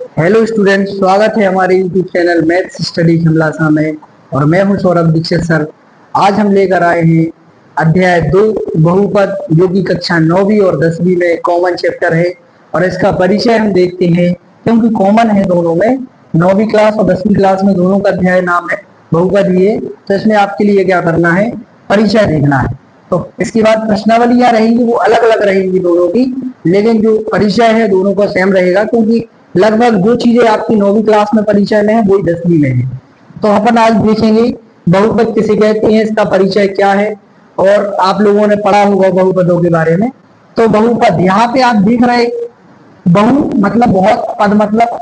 Hello student, स्वागत है हमारे YouTube channel maths study Shimla में। और मैं हूं सौरभ दीक्षित सर। आज हम लेकर आए हैं अध्याय 2 बहुपद, जो कि कक्षा 9वीं और 10वीं में कॉमन चैप्टर है। और इसका परिचय हम देखते हैं, क्योंकि कॉमन है दोनों में, 9वीं क्लास और 10वीं क्लास में दोनों का अध्याय नाम है बहुपद ये। तो इसमें आपके लिए क्या करना है, परिचय देखना है। तो इसके बाद प्रश्नावलियां रहेंगी, वो अलग अलग रहेंगी दोनों की, लेकिन जो परिचय है दोनों का सेम रहेगा, क्योंकि लगभग जो चीजें आपकी 9वीं क्लास में परिचय में है वही 10वीं में है। तो अपन आज देखेंगे बहुपद किसे कहते हैं, इसका परिचय क्या है। और आप लोगों ने पढ़ा होगा बहुपदों के बारे में। तो बहुपद यहाँ पे आप देख रहे, बहु मतलब बहुत, पद मतलब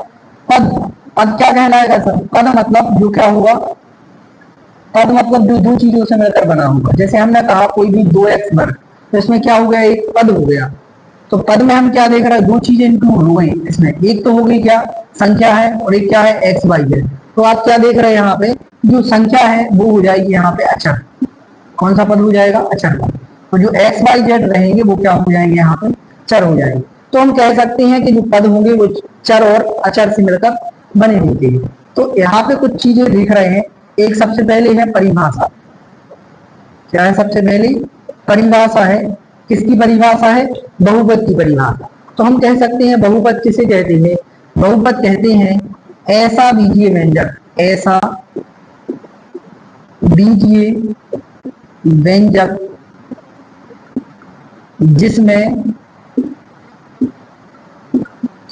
पद। पद क्या कहलाएगा सर? पद मतलब जो क्या होगा, पद मतलब जो दो चीजों से मिलकर बना होगा। जैसे हमने कहा कोई भी 2x वर्ग, तो इसमें क्या हो गया, एक पद हो गया। तो पद में हम क्या देख रहे हैं, दो चीजें इंक्लूड हो गई इसमें। एक तो हो गई क्या, संख्या है, और एक क्या है, एक्स वाई जेड। तो आप क्या देख रहे हैं यहाँ पे, जो संख्या है वो हो जाएगी यहाँ पे अचर। कौन सा पद हो जाएगा, अचर। तो जो एक्स वाई जेड रहेंगे वो क्या हो जाएंगे, यहाँ पे चर हो जाएंगे। तो हम कह सकते हैं कि जो पद होंगे वो चर और अचर से मिलकर बने होते हैं। तो यहाँ पे कुछ चीजें देख रहे हैं। एक सबसे पहले है परिभाषा। क्या है सबसे पहले, परिभाषा है। किसकी परिभाषा है, बहुपद की परिभाषा। तो हम कह सकते हैं बहुपद किसे कहते हैं, बहुपद कहते हैं ऐसा बीजीय व्यंजक, ऐसा बीजीय व्यंजक जिसमें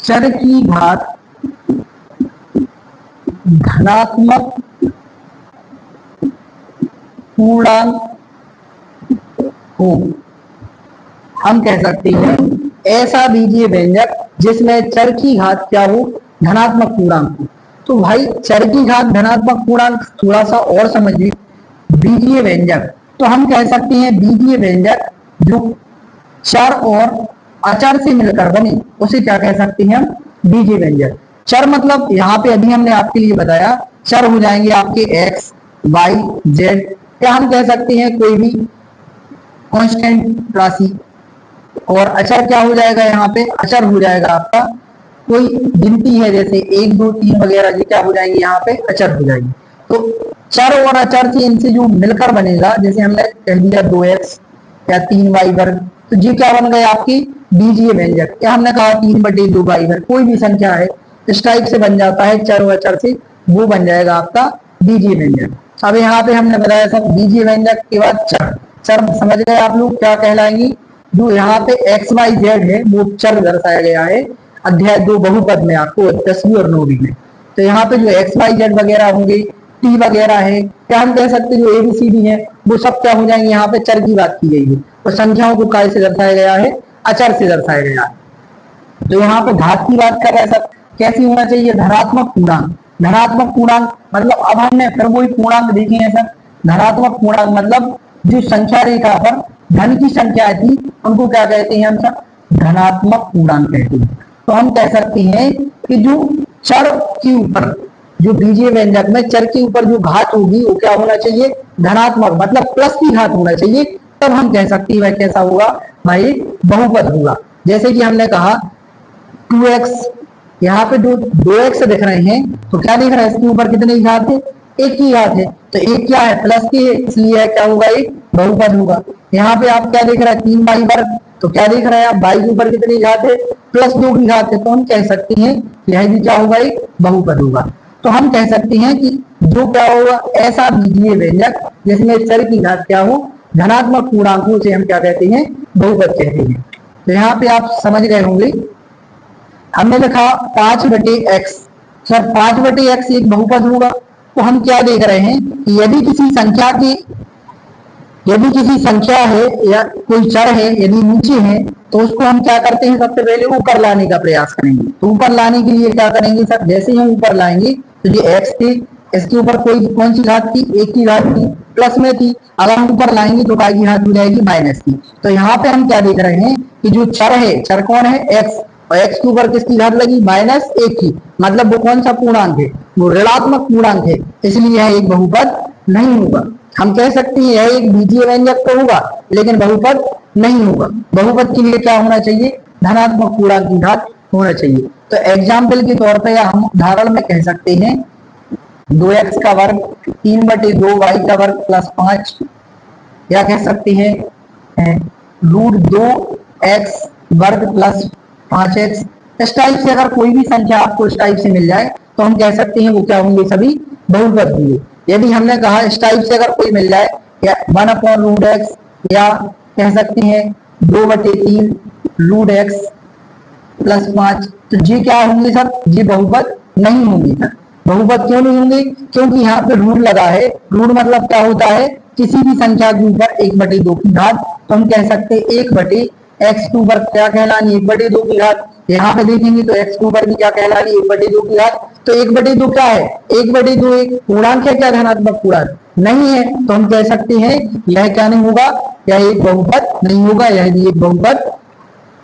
चर की घात धनात्मक पूर्णांक हो। हम कह सकते हैं ऐसा बीजीय व्यंजक जिसमें चर की घात क्या हो, धनात्मक पूर्णांक हो। तो भाई चर की घात धनात्मक पूर्णांक थोड़ा सा और समझिए। बीजीय व्यंजक, तो हम कह सकते हैं बीजीय व्यंजक जो चर और अचर से मिलकर बने उसे क्या कह सकते हैं हम, बीजीय व्यंजक। चर मतलब यहाँ पे अभी हमने आपके लिए बताया, चर हो जाएंगे आपके एक्स वाई जेड, या हम कह सकते हैं कोई भी कांस्टेंट राशि। और अचर क्या हो जाएगा, यहाँ पे अचर हो जाएगा आपका कोई गिनती है, जैसे 1 2 3 वगैरह, ये क्या हो जाएंगे, यहाँ पे अचर हो जाएंगे। तो चर और अचर से इनसे जो मिलकर बनेगा, जैसे हमने कह दिया 2x या 3y वर्ग, तो ये क्या बन गए आपकी बीजीय व्यंजक। या हमने कहा 3/2y वर्ग, कोई भी संख्या है इस टाइप से बन जाता है चर और अचर से, वो बन जाएगा आपका बीजीय व्यंजक। अब यहाँ पे हमने बताया सब बीजीय व्यंजक के बाद चर। चर समझ गए आप लोग क्या कहलाएंगी, जो यहाँ पे एक्स वाई जेड है वो चर दर्शाया गया है अध्याय 2 बहुपद में, आपको 10वीं और 9वीं में। तो यहाँ पे जो एक्स वाई जेड वगैरह होंगे, टी वगैरह है, क्या हम कह सकते हैं जो एबीसीडी है, वो सब क्या हो जाएंगे, यहाँ पे चर की बात की गई है। और संख्याओं को काय से दर्शाया गया है, अचर से दर्शाया गया है। तो यहाँ पे घात की बात कर रहे हैं सब, कैसी होना चाहिए, धनात्मक पूर्णांक। धनात्मक पूर्णांक मतलब अब हमने फिर वही पूर्णांक देखे हैं सर। धनात्मक पूर्णांक मतलब जो संख्या रेखा पर धन की संख्या थी उनको क्या कहते हैं हम सब, धनात्मक पूर्णांक कहते हैं। तो हम कह सकते हैं कि जो चर के ऊपर, जो बीजीय व्यंजक में चर के ऊपर जो घात होगी वो क्या होना चाहिए, धनात्मक, मतलब प्लस की घात होना चाहिए। तब हम कह सकते हैं वह कैसा होगा भाई, बहुपद होगा। जैसे कि हमने कहा 2x, यहाँ पे जो 2x दिख रहे हैं, तो क्या दिख रहा है, इसके ऊपर कितनी घात है, एक की घात है। तो एक क्या है, प्लस की है, इसलिए क्या होगा, एक बहुपद होगा। यहाँ पे आप क्या देख रहे हैं, 3y वर्ग, तो क्या देख रहे हैं आप, y के ऊपर कितनी घात है, +2 की घात है। तो हम कह सकते हैं यह भी क्या होगा, एक बहुपद होगा। तो हम कह सकते हैं कि जो क्या होगा, ऐसा बीजीय व्यंजक जिसमें चर की घात क्या हो, धनात्मक पूर्णांकों से हम क्या कहते हैं, बहुपद कहते हैं। तो यहाँ पे आप समझ गए होंगे। हमने लिखा 5/x, सर 5/x एक बहुपद होगा। तो हम क्या देख रहे हैं कि यदि किसी संख्या है या कोई चर है, यदि नीचे है, तो उसको हम क्या करते हैं, सबसे पहले ऊपर लाने का प्रयास करेंगे। तो ऊपर लाने के लिए क्या करेंगे सर, जैसे ही हम ऊपर लाएंगे तो ये x थी, इसके ऊपर कोई कौन सी घात थी, एक की घात थी, प्लस में थी। अगर हम ऊपर लाएंगे तो y की घात हो जाएगी माइनस की। तो यहाँ पे हम क्या देख रहे हैं कि जो चर है, चर कौन है, x, और x के ऊपर किसकी घात लगी, -1 की, मतलब वो कौन सा पूर्णांक है, वो ऋणात्मक पूर्णांक है, इसलिए यह एक बहुपद नहीं होगा। हम कह सकते हैं यह एक बीजीय व्यंजक तो होगा लेकिन बहुपद नहीं होगा। बहुपद के लिए क्या होना चाहिए, धनात्मक पूर्णांक की घात होना चाहिए। तो एग्जाम्पल के तौर पे या हम उदाहरण में कह सकते हैं 2x का वर्ग 3/2 y का वर्ग प्लस 5, या कह सकते हैं √2x वर्ग प्लस 5x। इस टाइप से अगर कोई भी संख्या आपको इस टाइप से मिल जाए तो हम कह सकते हैं वो क्या होंगे, सभी बहुपद होंगे। यदि हमने कहा इस टाइप से अगर कोई मिल जाए या 1/√x, या कह सकते हैं 2/3 √x प्लस 5, तो ये क्या होंगे सर, ये बहुपद नहीं होंगे सर। बहुपद क्यों नहीं होंगे, क्योंकि यहाँ पे रूट लगा है। रूट मतलब क्या होता है, किसी भी संख्या के ऊपर 1/2 की घात, तो हम कह सकते हैं 1/x2 पर क्या कहलानी, 1/2 की घात। यहाँ पे देखेंगे तो x2 पर भी क्या कहलानी, 1/2 की घात। तो 1/2 क्या है, 1/2 एक पूर्णांक है क्या, धनात्मक पूर्णांक नहीं है, तो हम कह सकते हैं यह क्या नहीं होगा, यह एक बहुपद नहीं होगा, यह भी एक बहुपद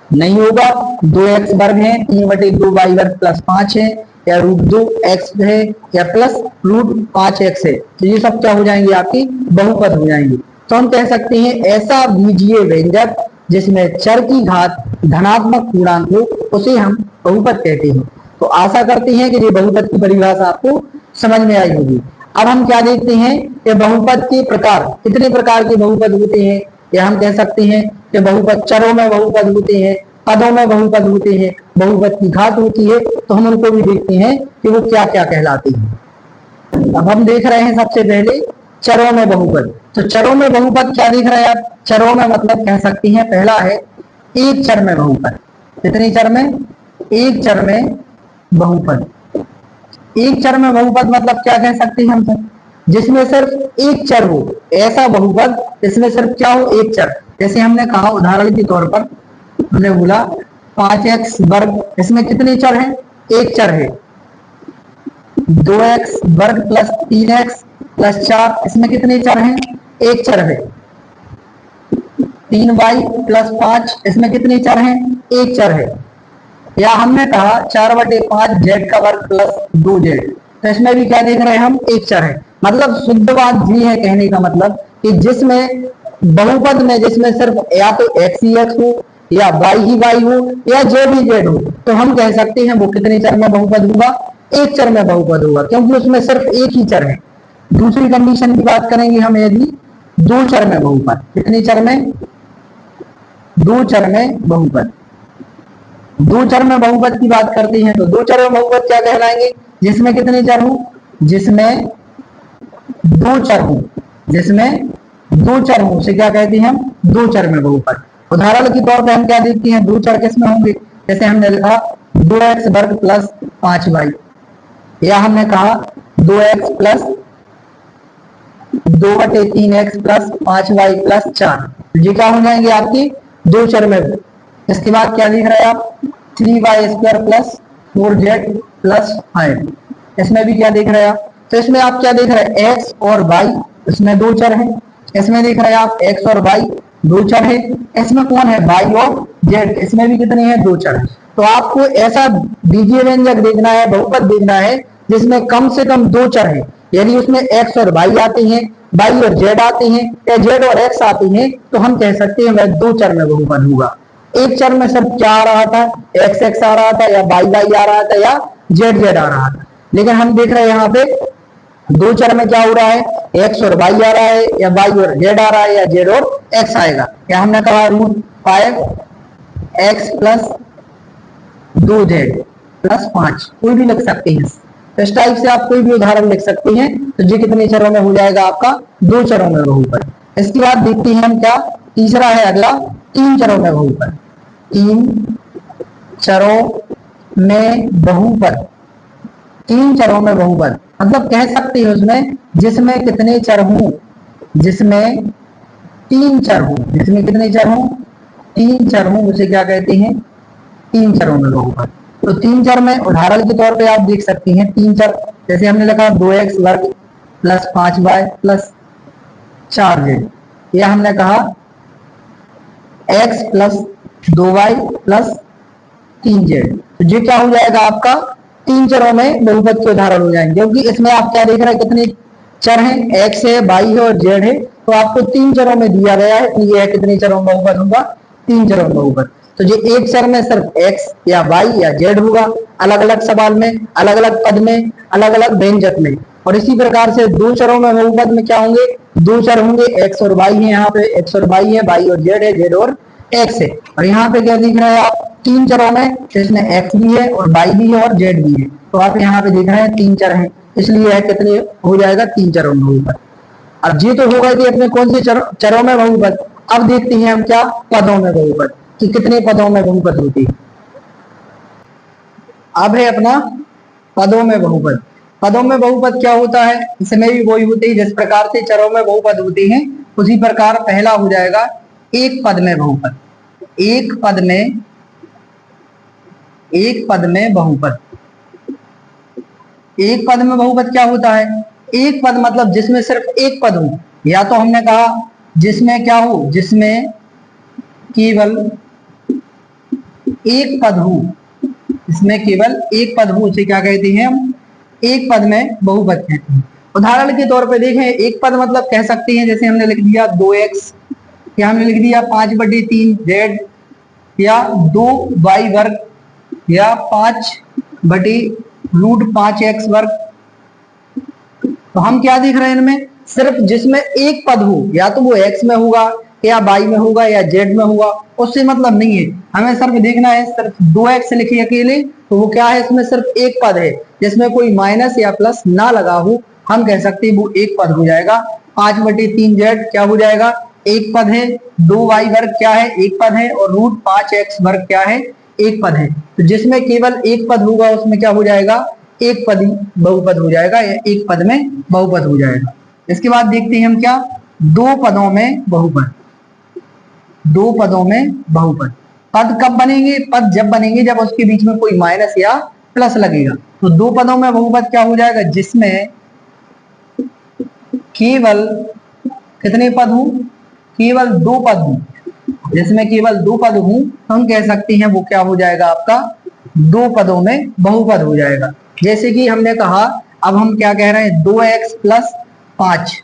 नहीं होगा। 2x वर्ग है, 3/2 y वर्ग प्लस 5 है, या √2x है, या प्लस √5x है, तो ये सब क्या हो जाएंगे, आपकी बहुपद हो जाएंगे। तो हम कह सकते हैं ऐसा बीजीय व्यंजक जिसमें चर की घात धनात्मक पूर्णांक हो उसे हम बहुपद कहते हैं। तो आशा करते हैं कि ये बहुपद की परिभाषा आपको समझ में आई होगी। अब हम क्या देखते हैं, ये बहुपद के प्रकार, कितने प्रकार के बहुपद होते हैं, या हम कह सकते हैं कि बहुपद चरों में बहुपद होते हैं, पदों में बहुपद होते हैं, बहुपद की घात होती है, तो हम उनको भी देखते हैं कि वो क्या क्या कहलाते हैं। अब हम देख रहे हैं सबसे पहले चरों में बहुपद। तो चरों में बहुपद क्या देख रहे हैं आप, चरों में मतलब कह सकते हैं पहला है एक चर में बहुपद। कितने चर में, एक चर में बहुपद। एक चर में बहुपद मतलब क्या कह सकते हैं हम सर, जिसमें सिर्फ एक चर हो, ऐसा बहुपद जिसमें सिर्फ क्या हो, एक चर। जैसे हमने कहा उदाहरण के तौर पर हमने बोला 5x वर्ग, इसमें कितने चर हैं, एक चर है। 2x वर्ग प्लस 3x प्लस 4, इसमें कितने चर हैं, एक चर है। 3y प्लस 5, इसमें कितने चर हैं, एक चर है। या हमने कहा 4/5 z का वर्ग प्लस 2z, तो इसमें भी क्या देख रहे हैं हम, एक चर है। मतलब शुद्ध बात ये है कहने का मतलब कि जिसमें बहुपद में जिसमें सिर्फ या तो x ही x हो, या y ही y हो, या z ही z हो, तो हम कह सकते हैं वो कितने चर में बहुपद होगा, एक चर में बहुपद होगा, क्योंकि उसमें सिर्फ एक ही चर है। दूसरी कंडीशन की बात करेंगे हम, यदि दो चर में बहुपद, कितने चर में, दो चर में बहुपद। दो चर में बहुपद की बात करते हैं तो दो चर में बहुपद क्या कहलाएंगे, जिसमें कितने चर हो, जिसमें दो चर हो, जिसमें दो चर हो उसे क्या कहते हैं हम, दो चर में बहुपद। उदाहरण के तौर पे हम क्या देखते हैं, दो चर किसमें होंगे, जैसे हमने लिखा 2x वर्ग प्लस 5y, या हमने कहा 2x plus 2/3x plus 5y plus 4, ये क्या हो जाएंगे आपके दो चर में। इसके बाद क्या लिख रहे हैं आप, 3y² प्लस 4z प्लस 5, इसमें भी क्या देख रहे हैं आप, तो इसमें आप क्या देख रहे हैं, x और y, इसमें दो चर हैं। इसमें देख रहे हैं आप x और y दो चर है। इसमें कौन है, y और z, इसमें भी कितने हैं, दो चर। तो आपको ऐसा बीजीय व्यंजक देखना है, बहुपद देखना है जिसमें कम से कम दो चर है। यदि उसमें x और y आते हैं, y और z आते हैं, या z और x आते हैं, तो हम कह सकते हैं वह दो चर में बहुपद होगा। एक चर में सिर्फ क्या आ रहा था, x आ रहा था, या y आ रहा था, या z आ रहा था। लेकिन हम देख रहे हैं यहाँ पे दो चर में क्या हो रहा है, x और y आ रहा है, या y और z आ रहा है, या z और x आएगा। या हमने कहा √5x प्लस 2z प्लस 5, कोई भी लिख सकते हैं। तो इस टाइप से आप कोई भी उदाहरण लिख सकते हैं। तो ये कितने चरों में हो जाएगा आपका, दो चरों में बहुपद। इसके बाद देखते हैं हम क्या, तीसरा है अगला, तीन चरों में बहुपद। तीन चरों में बहुपद, तीन चरों में बहुपद मतलब कह सकते हैं उसमें जिसमें कितने चर हों, जिसमें तीन चर हों, जिसमें कितने चर हों, तीन चर हों, उसे क्या कहते हैं, तीन चरों में बहुपद। तो तीन चर में उदाहरण के तौर पे आप देख सकते हैं तीन चर, जैसे हमने लिखा 2x वर्ग प्लस 5y प्लस 4z, या हमने कहा x plus 2y plus 3z। तो ये क्या हो जाएगा आपका, तीन चरों में बहुपद के उदाहरण हो जाएंगे, क्योंकि इसमें आप क्या देख रहे हैं, कितने चर हैं, x है, y है और z है। तो आपको तीन चरों में दिया गया है, ये कितने चरों में बहुपद होगा, तीन चरों में बहुपद। तो ये एक चर में सिर्फ एक्स या वाई या जेड होगा, अलग अलग सवाल में, अलग अलग पद में, अलग अलग व्यंजक में। और इसी प्रकार से दो चरों में बहुपद में क्या होंगे, दो चर होंगे, एक्स और वाई है, यहाँ पे एक्स और वाई है, वाई और जेड है, जेड और एक्स है। और यहाँ पे क्या दिख रहा है आप, तीन चरों में, इसमें एक्स भी है और वाई भी है और जेड भी है, तो आप यहाँ पे देख रहे हैं तीन चर हैं, इसलिए यह कितने हो जाएगा, तीन चरों में बहुपद। अब ये तो हो गए थे अपने कौन से चरों में बहुपद। अब देखते हैं हम क्या, पदों में बहुपद, कि कितने पदों में बहुपद होती है। अब है अपना पदों में बहुपद। पदों में बहुपद क्या होता है, इसमें भी वही होती है जिस प्रकार से चरों में बहुपद होती है, उसी प्रकार पहला हो जाएगा एक पद में बहुपद। एक पद में, एक पद में बहुपद। एक पद में बहुपद क्या होता है, एक पद मतलब जिसमें सिर्फ एक पद हो, या तो हमने कहा जिसमें क्या हो, जिसमें केवल एक पद हो, इसमें केवल एक पद हो, उसे क्या कहते हैं हम, एक पद में बहुपद कहते हैं। उदाहरण के तौर पे देखें, एक पद मतलब कह सकते हैं, जैसे हमने लिख दिया 2x, या हमने लिख दिया 5/3z, या 2y वर्ग, या 5/√5x वर्ग। तो हम क्या देख रहे हैं इनमें, सिर्फ जिसमें एक पद हो, या तो वो x में होगा या y में होगा या z में होगा, उससे मतलब नहीं है, हमें सिर्फ देखना है, सिर्फ 2x लिखे अकेले तो वो क्या है, इसमें सिर्फ एक पद है, जिसमें कोई माइनस या प्लस ना लगा हो, हम कह सकते हैं वो एक पद हो जाएगा। 5/3z क्या हो जाएगा, एक पद है, 2y वर्ग क्या है, एक पद है, और √5x वर्ग क्या है, एक पद है। तो जिसमें केवल एक पद होगा उसमें क्या हो जाएगा, एक पद बहुपद हो जाएगा, या एक पद में बहुपद हो जाएगा। इसके बाद देखते हैं हम क्या, दो पदों में बहुपद। दो पदों में बहुपद, पद कब बनेंगे, पद जब बनेंगे जब उसके बीच में कोई माइनस या प्लस लगेगा। तो दो पदों में बहुपद क्या हो जाएगा, जिसमें केवल कितने पद हो, केवल दो पद हो, जिसमें केवल दो पद हो, हम कह सकते हैं वो क्या हो जाएगा आपका, दो पदों में बहुपद हो जाएगा। जैसे कि हमने कहा, अब हम क्या कह रहे हैं, 2x + 5,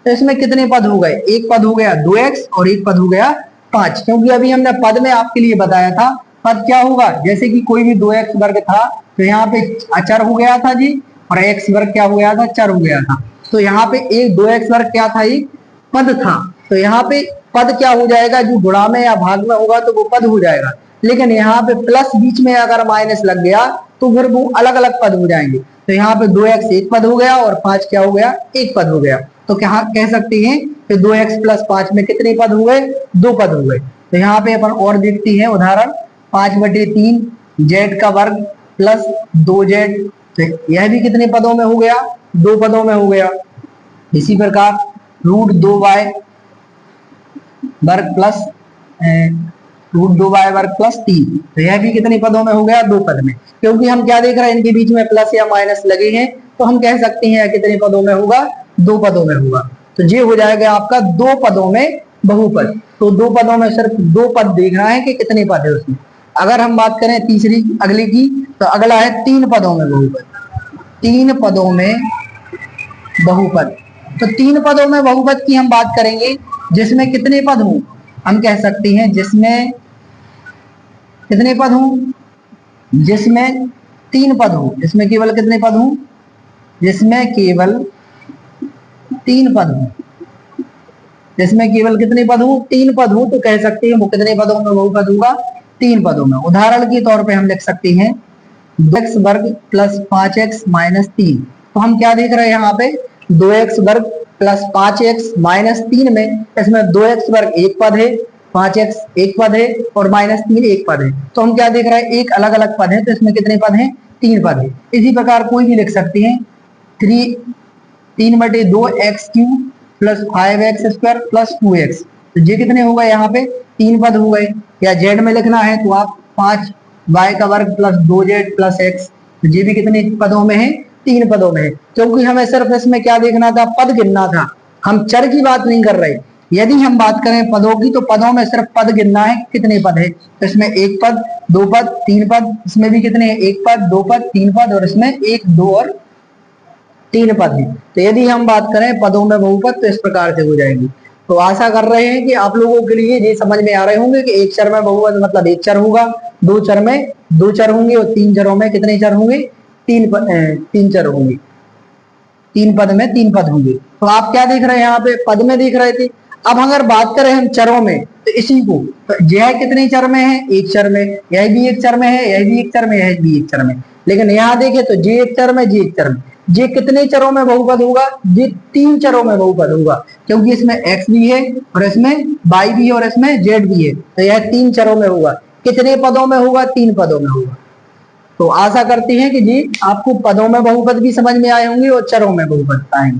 तो इसमें कितने पद हो गए, एक पद हो गया 2x और एक पद हो गया 5, क्योंकि अभी हमने पद में आपके लिए बताया था पद क्या होगा, जैसे कि कोई भी 2x वर्ग था तो यहाँ पे अचर हो गया था जी, और x वर्ग क्या हो गया था, चर हो गया था। तो यहाँ पे एक 2x वर्ग क्या था, एक पद था, तो यहाँ पे पद क्या हो जाएगा, जो गुणा में या भाग में होगा तो वो पद हो जाएगा। लेकिन यहाँ पे प्लस बीच में अगर माइनस लग गया तो फिर वो अलग अलग पद हो जाएंगे। तो यहाँ पे 2x एक पद हो गया और 5 क्या हो गया, एक पद हो गया। तो क्या कह सकते हैं कि 2x + 5 में कितने पद हो गए, दो पद हो गए। तो यहाँ पे अपन और देखते हैं उदाहरण, 5/3 z का वर्ग प्लस 2z, तो यह भी कितने पदों में हो गया, दो पदों में हो गया। इसी प्रकार √2y वर्ग प्लस √2y वर्ग + 3, तो यह भी कितने पदों में हो गया, दो पद में। क्योंकि हम क्या देख रहे हैं, इनके बीच में प्लस या माइनस लगे हैं, तो हम कह सकते हैं कितने पदों में होगा, दो पदों में होगा। तो ये हो जाएगा आपका दो पदों में बहुपद। तो दो पदों में सिर्फ दो पद देखना है कि कितने पद है उसमें। अगर हम बात करें तीसरी अगले की, तो अगला है तीन पदों में बहुपद। तीन पदों में बहुपद, तो तीन पदों में बहुपद की हम बात करेंगे जिसमें कितने पद हो, हम कह सकते हैं जिसमें कितने पद हो, जिसमें तीन पद हो, जिसमें केवल कितने पद हो, जिसमें केवल तीन पद हो, जिसमें केवल कितने पद हो, तीन पद हो, तो कह सकते हैं वो कितने पदों में बहुपद होगा, तीन पदों में। उदाहरण के तौर पे हम लिख सकते हैं 2x वर्ग + 5x - 3। तो हम क्या देख रहे हैं यहाँ पे, 2x वर्ग + 5x - 3 में इसमें 2x वर्ग एक पद है, 5x एक पद है और -3 एक पद है। तो हम क्या देख रहे हैं, एक अलग अलग पद है, तो इसमें कितने पद हैं, तीन पद है। इसी प्रकार कोई भी लिख सकते हैं, 3/2x³ + 5x² + 2x, तो ये कितने हो गए, यहाँ पे तीन पद हो गए। या जेड में लिखना है तो आप 5y का वर्ग + 2z + x, तो ये भी कितने पदों में है, तीन पदों में है। क्योंकि हमें सिर्फ इसमें क्या देखना था, पद गिनना था, हम चर की बात नहीं कर रहे। यदि हम बात करें पदों की, तो पदों में सिर्फ पद गिनना है कितने पद है, तो इसमें एक पद, दो पद, तीन पद, इसमें भी कितने हैं, एक पद, दो पद, तीन पद, और इसमें एक, दो और तीन पद है। तो यदि हम बात करें पदों में बहुपद तो इस प्रकार से हो जाएगी। तो आशा कर रहे हैं कि आप लोगों के लिए ये समझ में आ रहे होंगे कि एक चर में बहुपद मतलब एक चर होगा, दो चर में दो चर होंगे और तीन चरों में कितने चर होंगे, तीन चर होंगे, तीन पद में तीन पद होंगे। तो आप क्या देख रहे हैं यहाँ पे, पद में देख रहे थे। अब अगर बात करें हम चरों में, तो इसी को, तो यह कितने चर में है, एक चर में, यह भी एक चर में है, यह भी एक चर में, यह भी एक चर में। लेकिन यहाँ देखें तो जे एक चर में, जे एक चर में, ये कितने चरों में बहुपद होगा, ये तीन चरों में बहुपद होगा, क्योंकि इसमें x भी है और इसमें y भी है और इसमें z भी है। तो यह तीन चरों में होगा। कितने पदों में होगा, तीन पदों में होगा। तो आशा करते हैं कि जी आपको पदों में बहुपद भी समझ में आए होंगे और चरों में बहुपद आएंगे।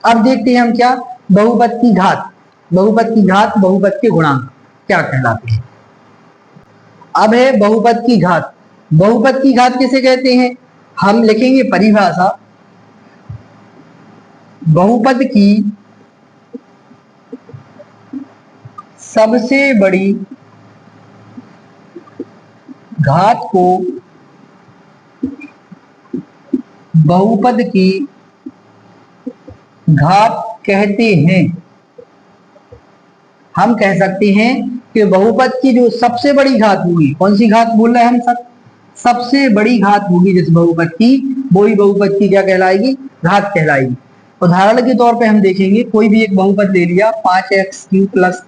अब देखते हैं हम क्या, बहुपद की घात, बहुपद की घात, बहुपद के गुणांक क्या कहलाते हैं। अब है बहुपद की घात। बहुपद की घात किसे कहते हैं, हम लिखेंगे परिभाषा, बहुपद की सबसे बड़ी घात को बहुपद की घात कहते हैं। हम कह सकते हैं कि बहुपद की जो सबसे बड़ी घात होगी, कौन सी घात बोल रहे हैं हम सब, सबसे बड़ी घात होगी जिस बहुपद की, वो ही बहुपद की क्या कहलाएगी, घात कहलाएगी। उदाहरण के तौर पे हम देखेंगे, कोई भी एक बहुपद ले लिया, 5x³ +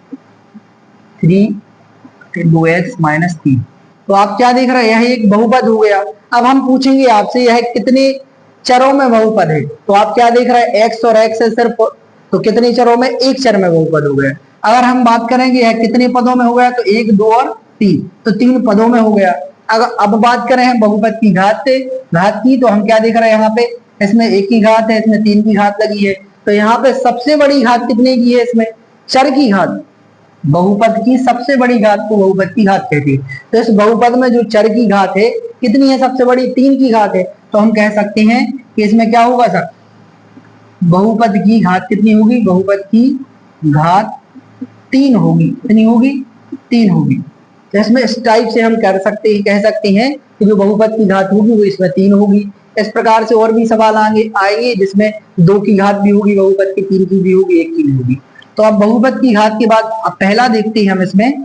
3 2x - 3। तो आप क्या देख रहे हैं, यह एक बहुपद हो गया। अब हम पूछेंगे आपसे यह कितने चरों में बहुपद है, तो आप क्या देख रहे हैं, x और x है सिर्फ, तो कितने चरों में, एक चर में बहुपद हो गया। अगर हम बात करेंगे यह कितने पदों में हो गया, तो 1 2 और 3, तो 3 पदों में हो गया। अगर अब बात करें हम बहुपद की घात की, तो हम क्या देख रहे हैं यहाँ पे, इसमें एक की घात है, इसमें 3 की घात लगी है। तो यहाँ पे सबसे बड़ी घात कितने की है, इसमें चर की घात, बहुपद की सबसे बड़ी घात को बहुपद की घात कहते हैं। तो इस बहुपद में जो चर की घात है कितनी है, सबसे बड़ी 3 की घात है। तो हम कह सकते हैं कि इसमें क्या होगा सर, बहुपद की घात कितनी होगी, बहुपद की घात 3 होगी। कितनी होगी, 3 होगी। तो इसमें इस टाइप से हम कह सकते हैं कि जो बहुपद की घात होगी वो इसमें 3 होगी। इस प्रकार से और भी सवाल आएंगे जिसमें 2 की घात भी होगी बहुपद की, 3 की भी होगी, 1 की भी होगी। तो अब बहुपद की घात के बाद अब पहला देखते हैं हम इसमें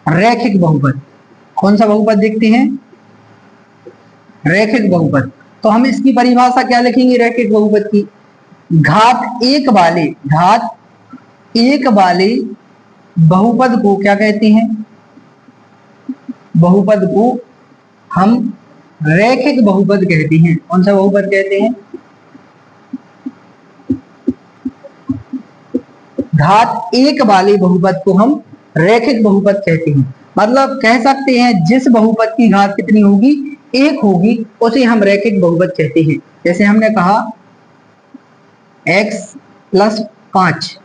रैखिक बहुपद। कौन सा बहुपद देखते हैं, रैखिक बहुपद। तो हम इसकी परिभाषा क्या लिखेंगे रैखिक बहुपद की, घात एक वाले बहुपद को क्या कहते हैं, बहुपद को हम रैखिक बहुपद कहते हैं। कौन सा बहुपद कहते हैं, घात एक वाले बहुपद को हम रैखिक बहुपद कहते हैं। मतलब कह सकते हैं जिस बहुपद की घात कितनी होगी, एक होगी, उसे हम रैखिक बहुपद कहते हैं। जैसे हमने कहा x + 5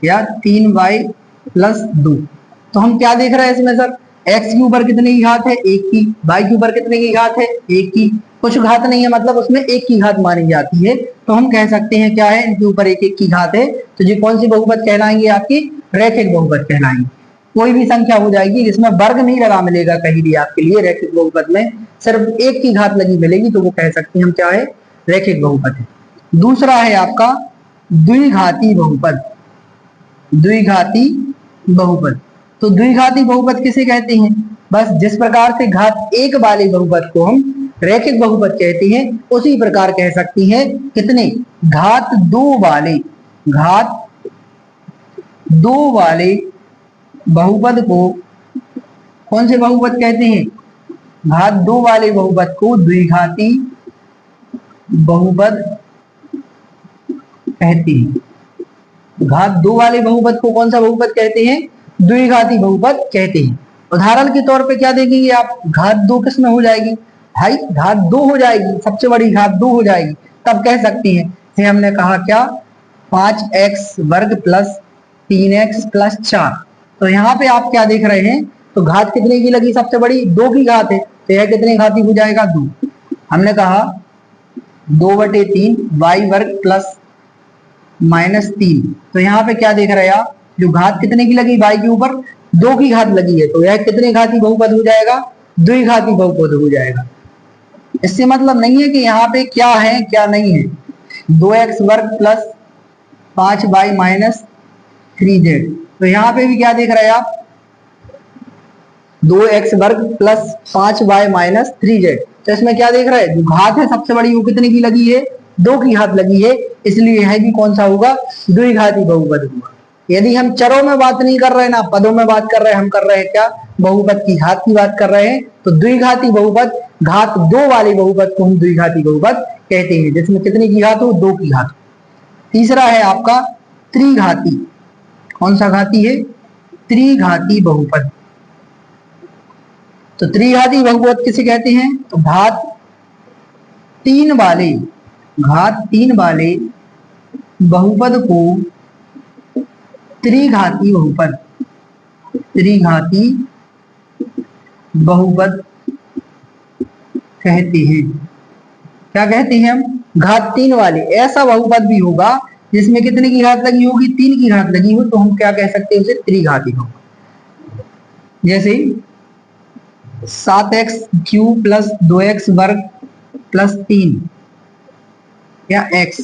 या 3y + 2, तो हम क्या देख रहे हैं इसमें सर, x के ऊपर कितने की घात है, एक की, y के ऊपर कितने की घात है, एक की, कुछ घात नहीं है, मतलब उसमें एक की घात मानी जाती है। तो हम कह सकते हैं क्या है, इनके ऊपर एक एक की घात है, तो ये कौन सी बहुपद कहलाएंगे, आपकी रैखिक बहुपद कहलाएंगे। कोई भी संख्या हो जाएगी जिसमें वर्ग नहीं लगा मिलेगा कहीं भी आपके लिए, रैखिक बहुपद में सिर्फ एक की घात लगी मिलेगी, तो वो कह सकते हैं हम क्या है, रैखिक बहुपद है। दूसरा है आपका द्विघाती बहुपद। द्विघाती बहुपद, तो द्विघाती बहुपद किसे कहते हैं, बस जिस प्रकार से घात एक वाले बहुपद को हम रैखिक बहुपद कहते हैं, उसी प्रकार कह सकते हैं कितने, घात दो वाले बहुपद को कौन से बहुपद कहते हैं, घात 2 वाले बहुपद को द्विघाती बहुपद कहते हैं। घात 2 वाले बहुपद को कौन सा बहुपद कहते हैं, द्विघाती बहुपद कहते हैं। उदाहरण के तौर पे क्या देखेंगे आप, घात 2 किस में हो जाएगी भाई, घात 2 हो जाएगी, सबसे बड़ी घात 2 हो जाएगी, तब कह सकते हैं। जैसे हमने कहा क्या, 5x² + 3x + 4, तो यहाँ पे आप क्या देख रहे हैं, तो घात कितने की लगी, सबसे बड़ी 2 की घात है, तो यह कितने घाती हो जाएगा, 2। हमने कहा 2/3 y² + -3, तो यहाँ पे क्या देख रहे हैं आप, जो घात कितने की लगी, y के ऊपर 2 की घात लगी है, तो यह कितने घाती बहुपद हो जाएगा, द्विघाती बहुपद हो जाएगा। इससे मतलब नहीं है कि यहाँ पे क्या है क्या नहीं है, 2x² + 5y 3z। तो यहाँ पे भी क्या देख रहे हैं आप, 2x वर्ग प्लस 5y माइनस 3z। तो इसमें क्या देख रहे हैं, जो घात है सबसे बड़ी वो कितने की लगी है, 2 की घात लगी है, इसलिए यह भी कौन सा होगा, द्विघाती बहुपद होगा। यदि हम चरों में बात नहीं कर रहे ना, पदों में बात कर रहे हैं, हम कर रहे हैं क्या, बहुपद की घात की बात कर रहे हैं, तो द्विघाती बहुपद, घात 2 वाले बहुपद को हम द्विघाती बहुपद कहते हैं, जिसमें कितने की घात हो, 2 की घात। तीसरा है आपका त्रिघाती। कौन सा घाती है, त्रिघाती बहुपद। तो त्रिघाती बहुपद किसे कहते हैं, तो घात 3 वाले बहुपद को त्रिघाती बहुपद कहते हैं। क्या कहते हैं हम, घात 3 वाले। ऐसा बहुपद भी होगा जिसमें कितने की घात लगी होगी, 3 की घात लगी हो, तो हम क्या कह सकते हैं उसे, त्रिघाती बहुपद। जैसे 7x क्यूब प्लस 2x वर्ग प्लस 3 या x।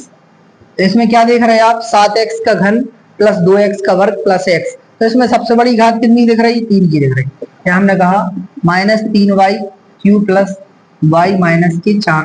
तो इसमें क्या देख रहे हैं आप, 7x का घन प्लस 2x का वर्ग प्लस x। तो इसमें सबसे बड़ी घात कितनी दिख रही, 3 की दिख रही। या हमने कहा minus 3y cube plus y minus के 4।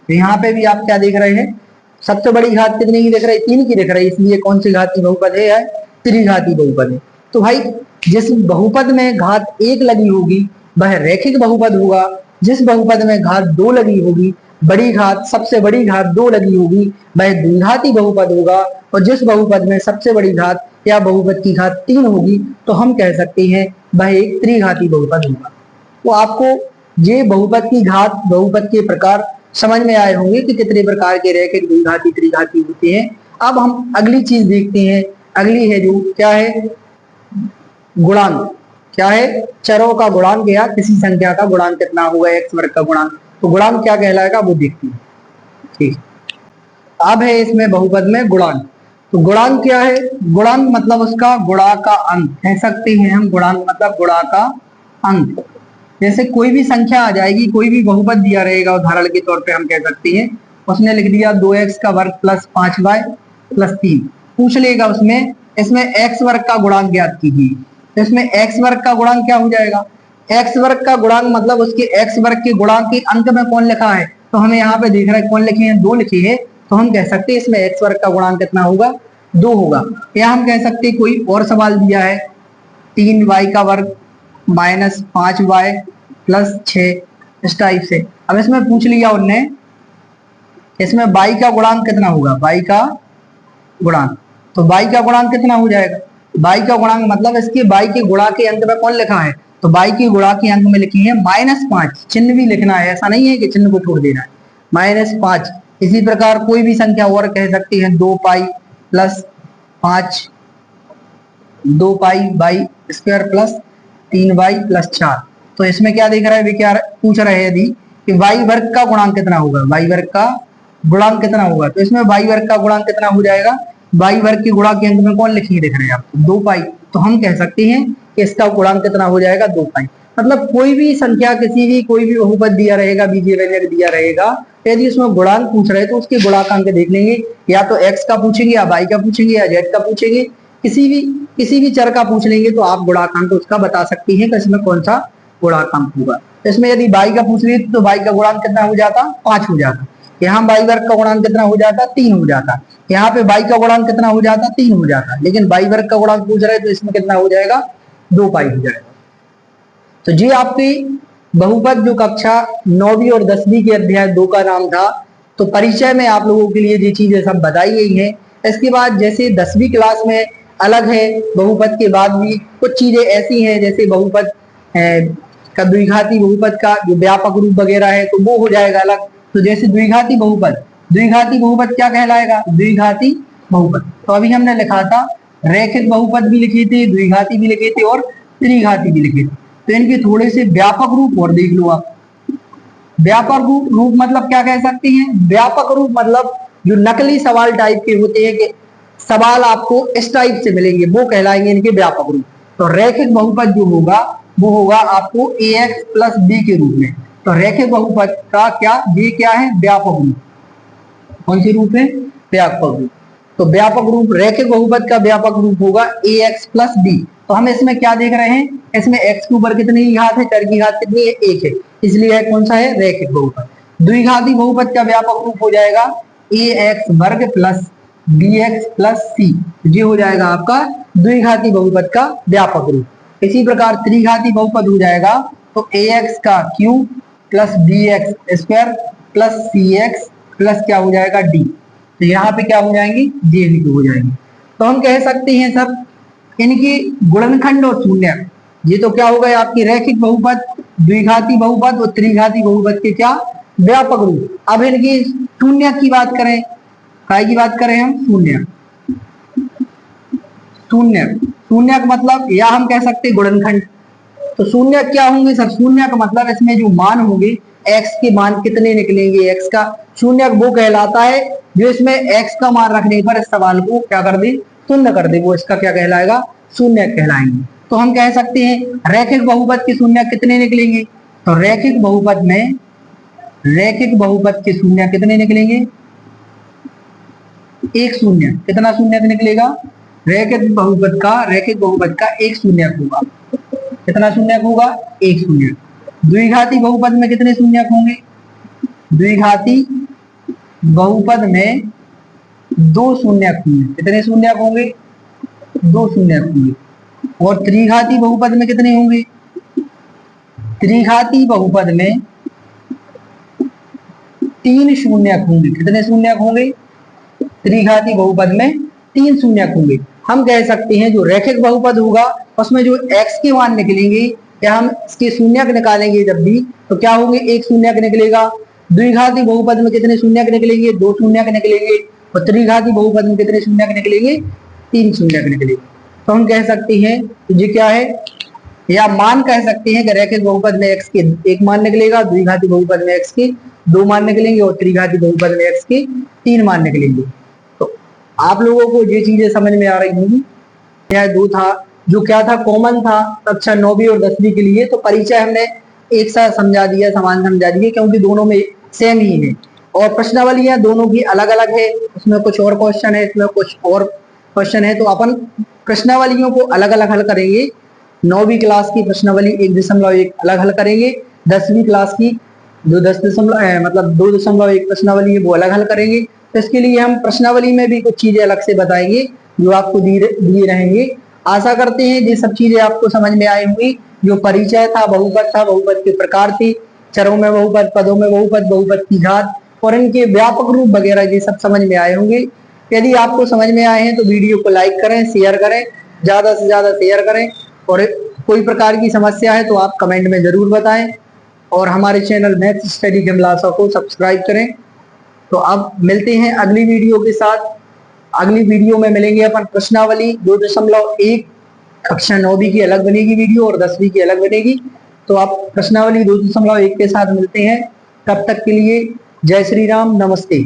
तो यहाँ पे भी आप क्या देख रहे हैं, सबसे बड़ी घात कितनी की दिख रही, 3 की दिख रही, इसलिए कौन सी घाती बहुपद है, त्रिघाती बहुपद है। तो भाई जिस बहुपद में घात 1 लगी होगी वह रैखिक बहुपद होगा, जिस बहुपद में घात 2 लगी होगी, बड़ी घात, सबसे बड़ी घात 2 लगी होगी, वह द्विघाती बहुपद होगा। और जिस बहुपद में सबसे बड़ी घात या बहुपद की घात 3 होगी, तो हम कह सकते हैं वह एक त्रिघाती बहुपद होगा। तो आपको ये बहुपद की घात, बहुपद के प्रकार समझ में आए होंगे कि कितने प्रकार के रैखिक, द्विघाती, त्रिघाती होते हैं। अब हम अगली चीज देखते हैं। अगली है जो क्या है, गुणांक। क्या है, चरों का गुणांक या किसी संख्या का गुणांक कितना होगा, एक्स वर्ग का गुणांक। तो गुणांक क्या कहलाएगा वो देखते हैं। ठीक, अब है इसमें बहुपद में गुणांक। तो गुणांक क्या है, गुणांक मतलब उसका गुणा का अंक कह सकते हैं हम। गुणांक मतलब गुणा का अंक। जैसे कोई भी संख्या आ जाएगी, कोई भी बहुपद दिया रहेगा, उदाहरण के तौर पे हम कह सकते हैं उसने लिख दिया 2x का वर्ग प्लस 5y प्लस 3। पूछ लेगा उसमें, इसमें x वर्ग का गुणांक ज्ञात कीजिए। तो इसमें x वर्ग का गुणांक क्या हो जाएगा, x वर्ग का गुणांक मतलब उसके x वर्ग के गुणांक के अंक में कौन लिखा है, तो हमें यहाँ पे देख रहे हैं कौन लिखे हैं, 2 लिखे हैं। तो हम कह सकते हैं इसमें x वर्ग का गुणांक कितना होगा, 2 होगा। या हम कह सकते हैं कोई और सवाल दिया है 3y का वर्ग माइनस 5y प्लस 6, इस टाइप से। अब इसमें पूछ लिया उनने, इसमें y का गुणांक कितना होगा, y का गुणांक। तो y का गुणांक कितना हो जाएगा, y का गुणांक मतलब इसके y के गुणा के अंक में कौन लिखा है, तो y के गुणा के अंक में लिखे हैं -5। चिन्ह भी लिखना है, ऐसा नहीं है कि चिन्ह को छोड़ देना है, -5। इसी प्रकार कोई भी संख्या और कह सकते हैं 2 pi plus 5, 2 pi by square plus 3y plus 4। तो इसमें क्या देख रहा है, क्या पूछ रहे हैं यदि कि y वर्ग का गुणांक कितना होगा, y वर्ग का गुणांक कितना होगा। तो इसमें y वर्ग का गुणांक कितना हो जाएगा, y वर्ग के गुणा के अंक में कौन लिखे देख रहे हैं आप, 2 पाई। तो हम कह सकते हैं कि इसका गुणांक कितना हो जाएगा, 2 पाई। मतलब कोई भी संख्या, किसी भी कोई भी बहुपद दिया रहेगा, बीजगणित दिया रहेगा, यदि उसमें गुणांक पूछ रहे तो उसके गुणांक देख लेंगे। या तो x का पूछेंगे, या y का पूछेंगे, या z का पूछेंगे, किसी भी चर का पूछ लेंगे, तो आप गुणांक उसका बता सकती हैं कि इसमें कौन सा गुणांक होगा। इसमें यदि y का पूछ लेते तो y का गुणांक कितना हो जाता, 5 हो जाता। यहाँ y वर्ग का गुणांक कितना हो जाता, 3 हो जाता। यहाँ पे y का गुणांक कितना हो जाता, 3 हो जाता। लेकिन y वर्ग का गुणांक पूछ रहे तो इसमें कितना हो जाएगा, 2 पाई हो जाएगा। तो ये आपकी बहुपद जो कक्षा 9वीं और 10वीं के अध्याय 2 का नाम था। तो परिचय में आप लोगों के लिए ये चीजें सब बताई गई हैं। इसके बाद जैसे 10वीं क्लास में अलग है, बहुपद के बाद भी कुछ चीजें ऐसी हैं, जैसे बहुपद का द्विघाती बहुपद का जो व्यापक रूप वगैरह है, तो वो हो जाएगा अलग। तो जैसे द्विघाती बहुपद क्या कहलाएगा, द्विघाती बहुपद। तो अभी हमने लिखा था रैखिक बहुपद भी लिखे थे, द्विघाती भी लिखे थे और त्रिघाती भी लिखे थे। तो इनके थोड़े से व्यापक रूप और देख लो आप। व्यापक रूप मतलब क्या कह सकते हैं, व्यापक रूप मतलब जो नकली सवाल टाइप के होते हैं, कि सवाल आपको इस टाइप से मिलेंगे, वो कहलाएंगे इनके व्यापक रूप। तो रैखिक बहुपद जो होगा वो होगा आपको ax प्लस b के रूप में। तो रैखिक बहुपद का क्या, ये क्या है, व्यापक रूप। कौन से रूप है, व्यापक रूप। तो व्यापक रूप, रैखिक बहुपद का व्यापक रूप होगा ax प्लस b। तो हम इसमें क्या देख रहे हैं, इसमें x के ऊपर कितनी की घात है, चर की घात कितनी है, 1 है, इसलिए है कौन सा है, रैखिक बहुपद। द्विघाती बहुपद का व्यापक रूप हो जाएगा ax वर्ग प्लस bx प्लस c, ये हो जाएगा आपका द्विघाती बहुपद का व्यापक रूप। इसी प्रकार त्रिघाती बहुपद हो जाएगा तो ax का cube plus bx square plus cx plus क्या हो जाएगा d। तो यहाँ पे क्या हो जाएंगे, ये भी हो जाएंगे। तो हम कह सकते हैं सर इनकी गुणनखंड और शून्य, ये तो क्या हो गए आपकी रैखिक बहुपद, द्विघाती बहुपद और त्रिघाती बहुपद के क्या व्यापक रूप। अब इनकी शून्य की बात करें, काय की बात करें हम, शून्य, शून्य, शून्य का मतलब या हम कह सकते हैं गुणनखंड। तो शून्य क्या होंगे सर, शून्य का मतलब इसमें जो मान होंगे x के मान कितने निकलेंगे, x का शून्य वो कहलाता है जो इसमें x का मान रखने पर इस सवाल को क्या कर दे, शून्य कर दे, वो इसका क्या कहलाएगा, शून्य कहलाएंगे। तो हम कह सकते हैं रैखिक बहुपद के शून्य कितने निकलेंगे, तो रैखिक बहुपद में, रैखिक बहुपद के शून्य कितने निकलेंगे, एक शून्य, कितना शून्य निकलेगा, रैखिक बहुपद का एक शून्य होगा, कितना शून्य होगा, एक शून्य। द्विघाती बहुपद में कितने शून्य होंगे, द्विघाती बहुपद में दो शून्य होंगे, कितने शून्य होंगे, दो शून्य होंगे। और त्रिघाती बहुपद में कितने होंगे, त्रिघाती बहुपद में तीन शून्य होंगे, कितने शून्य होंगे, त्रिघाती बहुपद में तीन शून्य होंगे। हम कह सकते हैं जो रैखिक बहुपद होगा उसमें जो x के मान निकलेंगे या हम इसके शून्यक निकालेंगे जब भी, तो क्या होंगे, एक शून्यक निकलेगा। द्विघाती बहुपद में कितने शून्यक निकलेंगे, दो शून्यक निकलेंगे। और त्रिघाती बहुपद में कितने शून्यक निकलेंगे, तीन शून्यक निकलेंगे। तो हम कह सकते हैं ये क्या है, या मान कह सकते हैं कि रैखिक बहुपद में x के एक मान निकलेगा, द्विघाती बहुपद में x के दो मान निकलेंगे और त्रिघाती बहुपद में x के तीन मान निकलेंगे। तो आप लोगों को ये चीजें समझ में आ रही होंगी। यह दो था जो क्या था, कॉमन था कक्षा 9वीं और 10वीं के लिए, तो परिचय हमने एक साथ समझा दिया, समान समझा दिए, क्योंकि दोनों में सेम ही है। और प्रश्नावलियां दोनों की अलग अलग है, उसमें कुछ और क्वेश्चन है, इसमें कुछ और क्वेश्चन है, तो अपन प्रश्नावलियों को अलग अलग हल करेंगे। 9वीं क्लास की प्रश्नावली 1.1 अलग हल करेंगे, 10वीं क्लास की जो 2.1 प्रश्नावली है वो अलग हल करेंगे। तो इसके लिए हम प्रश्नावली में भी कुछ चीजें अलग से बताएंगे जो आपको दिए रहेंगे। आशा करते हैं ये सब चीजें आपको समझ में आई होंगी। जो परिचय था, बहुपद के प्रकार थे, चरों में बहुपद, पदों में बहुपद, बहुपद की घात और इनके व्यापक रूप वगैरह, ये सब समझ में आए होंगे। यदि आपको समझ में आए हैं तो वीडियो को लाइक करें, शेयर करें, ज्यादा से ज्यादा शेयर करें। और कोई प्रकार की समस्या है तो आप कमेंट में जरूर बताएं और हमारे चैनल मैथ्स स्टडी कैमलासा को सब्सक्राइब करें। तो अब मिलते हैं अगली वीडियो के साथ। अगली वीडियो में मिलेंगे अपन प्रश्नावली 2.1, कक्षा 9वीं की अलग बनेगी वीडियो और 10वीं की अलग बनेगी। तो आप प्रश्नावली 2.1 के साथ मिलते हैं। तब तक के लिए जय श्री राम, नमस्ते।